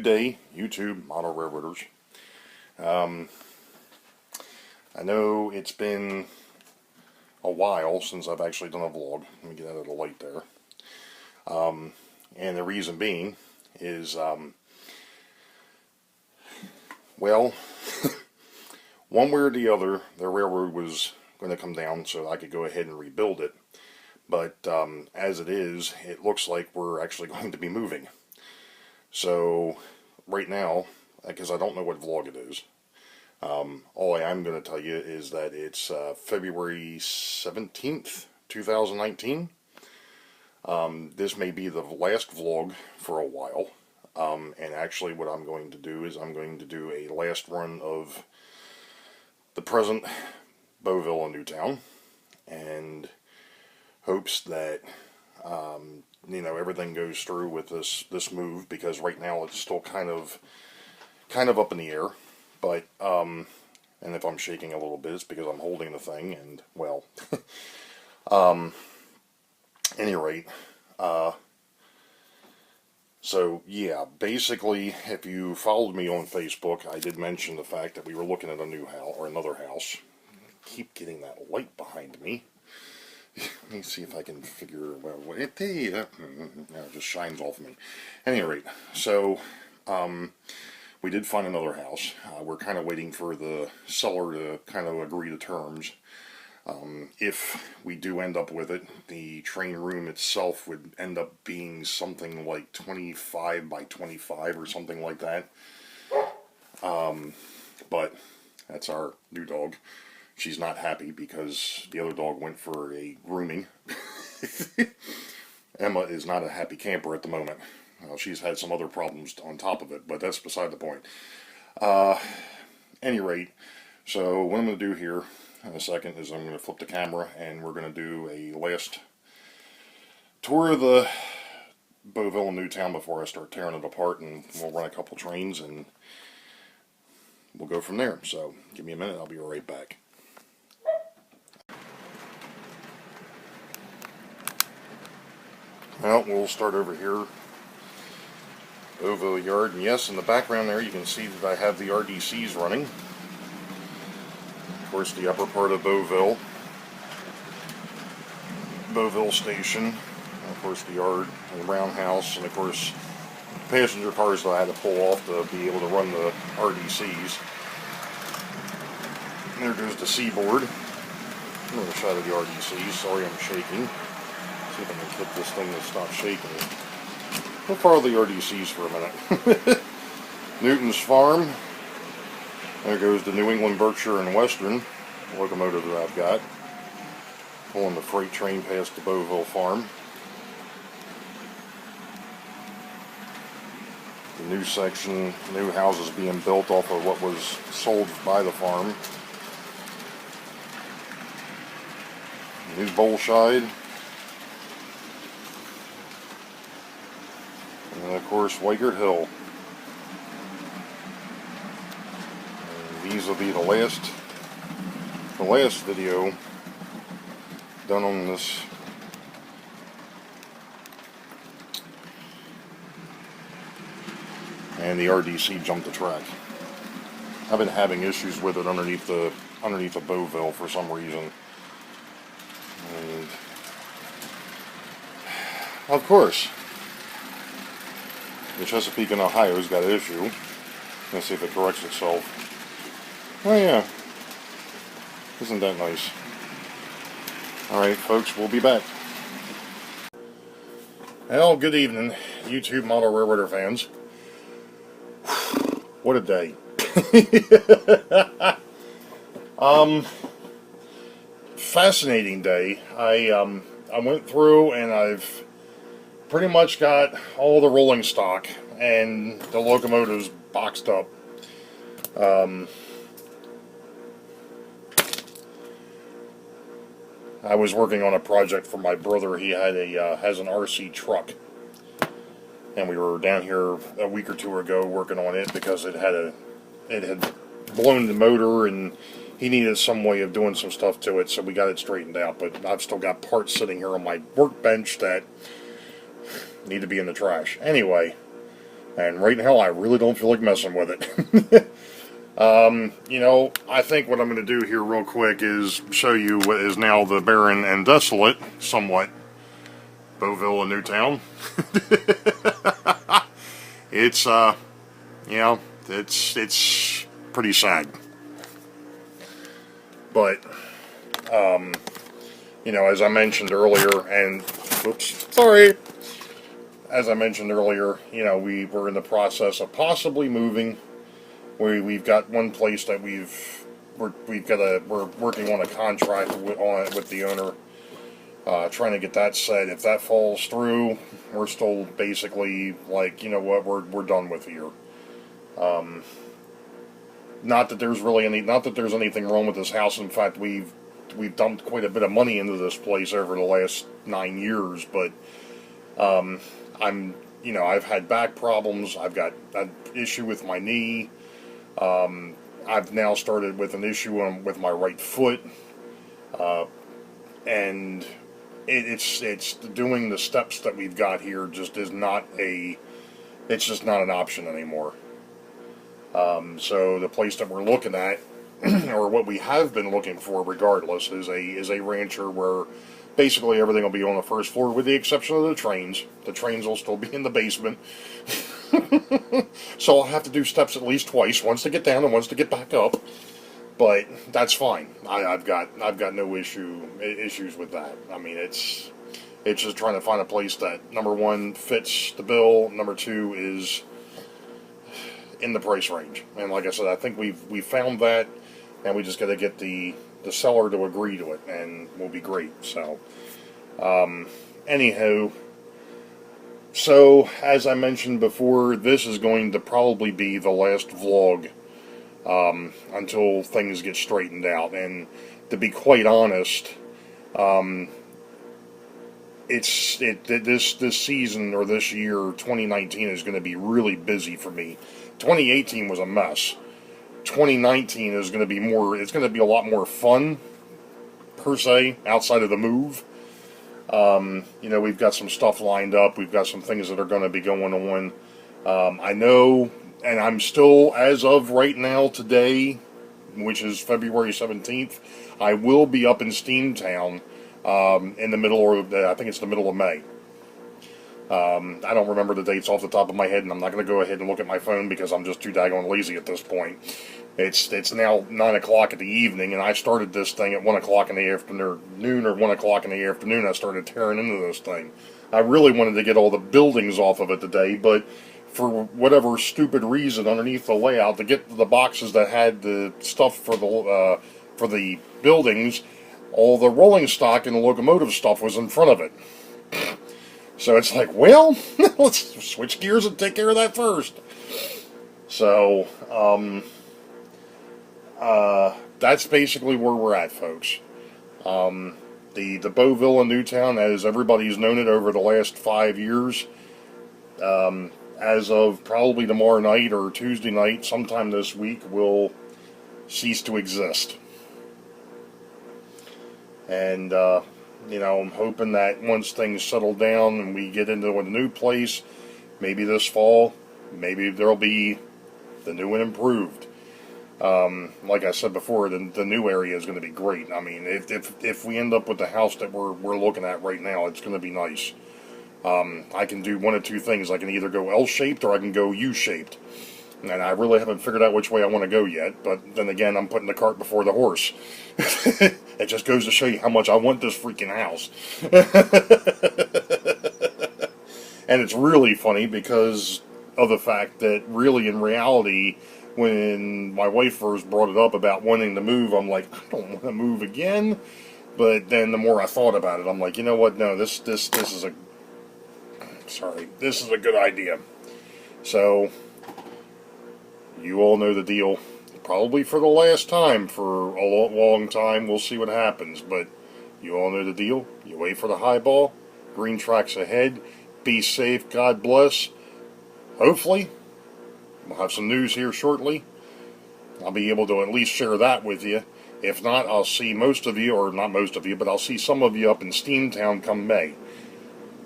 Good day, YouTube model railroaders. I know it's been a while since I've actually done a vlog. Let me get out of the light there. And the reason being is, well, one way or the other, the railroad was going to come down so I could go ahead and rebuild it. But as it is, it looks like we're actually going to be moving. So right now, because I don't know what vlog it is, all I am going to tell you is that it's February 17th, 2019. This may be the last vlog for a while. And actually what I'm going to do is I'm going to do a last run of the present Boeville Newtown, and hopes that you know, everything goes through with this move, because right now it's still kind of up in the air. But and if I'm shaking a little bit, it's because I'm holding the thing, and well, any rate, so yeah, basically, if you followed me on Facebook, I did mention the fact that we were looking at a new house, or another house. I keep getting that light behind me. Let me see if I can figure well, it just shines off me. At any rate, so we did find another house. We're kind of waiting for the seller to kind of agree to terms. If we do end up with it, the train room itself would end up being something like 25 by 25 or something like that. But that's our new dog. She's not happy because the other dog went for a grooming. Emma is not a happy camper at the moment. She's had some other problems on top of it, but that's beside the point. Any rate, so what I'm going to do here in a second is I'm going to flip the camera, and we're going to do a last tour of the Boeville Newtown before I start tearing it apart, and we'll run a couple trains and we'll go from there. So give me a minute, I'll be right back. Well, we'll start over here, Boeville Yard, and yes, in the background there you can see that I have the RDCs running. Of course, the upper part of Boeville Station, and of course the yard and the roundhouse, and of course passenger cars that I had to pull off to be able to run the RDCs. And there goes the seaboard. Another shot of the RDCs. Sorry, I'm shaking. See if I can get this thing to stop shaking. We'll follow the RDCs for a minute. Newton's Farm. There goes the New England, Berkshire, and Western locomotive that I've got. Pulling the freight train past the Boeville Farm. The new section, new houses being built off of what was sold by the farm. New Bolshide. And of course, Wygert Hill. And these will be the last video done on this. And the RDC jumped the track. I've been having issues with it underneath the Boeville for some reason. And of course, the Chesapeake and Ohio's got an issue. Let's see if it corrects itself. Oh yeah. Isn't that nice? Alright folks, we'll be back. Well, good evening, YouTube model railroader fans. What a day. Fascinating day. I went through and I've pretty much got all the rolling stock and the locomotives boxed up. I was working on a project for my brother. He had has an RC truck, and we were down here a week or two ago working on it because it had blown the motor, and he needed some way of doing some stuff to it, so we got it straightened out. But I've still got parts sitting here on my workbench that need to be in the trash. Anyway, And right now, I really don't feel like messing with it. You know, I think what I'm going to do here real quick is show you what is now the barren and desolate, somewhat, Boeville Newtown. It's, you know, it's pretty sad. But, you know, as I mentioned earlier, and, oops, sorry. As I mentioned earlier, you know, we were in the process of possibly moving. We've got one place that we're working on a contract with the owner, trying to get that set. If that falls through, we're still basically like, you know what, we're done with here. Not that there's anything wrong with this house. In fact, we've dumped quite a bit of money into this place over the last 9 years, but I've had back problems. I've got an issue with my knee. I've now started with an issue with my right foot, and it's doing the steps that we've got here just is not it's just not an option anymore. So the place that we're looking at, or what we have been looking for regardless, is a rancher where basically everything will be on the first floor with the exception of the trains. The trains will still be in the basement. So I'll have to do steps at least twice, once to get down and once to get back up. But that's fine. I've got no issues with that. I mean, it's just trying to find a place that, number one, fits the bill, number two, is in the price range. And like I said, I think we found that, and we just got to get the seller to agree to it, and we'll be great. So, anyhow, so as I mentioned before, this is going to probably be the last vlog until things get straightened out. And to be quite honest, this season, or this year, 2019, is going to be really busy for me. 2018 was a mess. 2019 is going to be it's going to be a lot more fun, per se, outside of the move. You know, we've got some stuff lined up. We've got some things that are going to be going on. I know, and I'm still, as of right now, today, which is February 17th, I will be up in Steamtown in the middle, I think it's the middle of May. I don't remember the dates off the top of my head, and I'm not going to go ahead and look at my phone because I'm just too daggone lazy at this point. It's now 9 o'clock in the evening, and I started this thing at 1 o'clock in the afternoon, or 1 o'clock in the afternoon. I started tearing into this thing. I really wanted to get all the buildings off of it today, but for whatever stupid reason, underneath the layout, to get the boxes that had the stuff for the buildings, all the rolling stock and the locomotive stuff was in front of it. So it's like, well, let's switch gears and take care of that first. So, that's basically where we're at, folks. The Boeville Newtown, as everybody's known it over the last 5 years, as of probably tomorrow night or Tuesday night, sometime this week, will cease to exist. And, you know, I'm hoping that once things settle down and we get into a new place, maybe this fall, maybe there'll be the new and improved. Like I said before, the new area is going to be great. I mean, if we end up with the house that we're looking at right now, it's going to be nice. I can do one of two things. I can either go L-shaped or I can go U-shaped. And I really haven't figured out which way I want to go yet, but then again, I'm putting the cart before the horse. It just goes to show you how much I want this freaking house. And it's really funny because of the fact that really, in reality, when my wife first brought it up about wanting to move, I'm like, I don't want to move again. But then the more I thought about it, I'm like, you know what, no, this is a good idea. So, you all know the deal. Probably for the last time for a long time. We'll see what happens. But you all know the deal. You wait for the high ball. Green tracks ahead. Be safe. God bless. Hopefully, we'll have some news here shortly. I'll be able to at least share that with you. If not, I'll see most of you, or not most of you, but I'll see some of you up in Steamtown come May.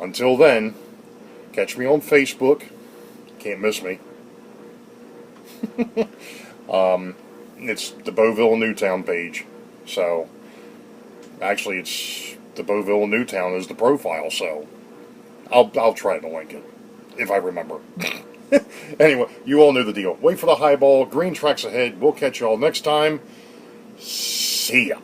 Until then, catch me on Facebook. Can't miss me. It's the Boeville Newtown page. So, actually, it's the Boeville Newtown is the profile. So, I'll try to link it if I remember. Anyway, you all know the deal. Wait for the highball. Green tracks ahead. We'll catch you all next time. See ya.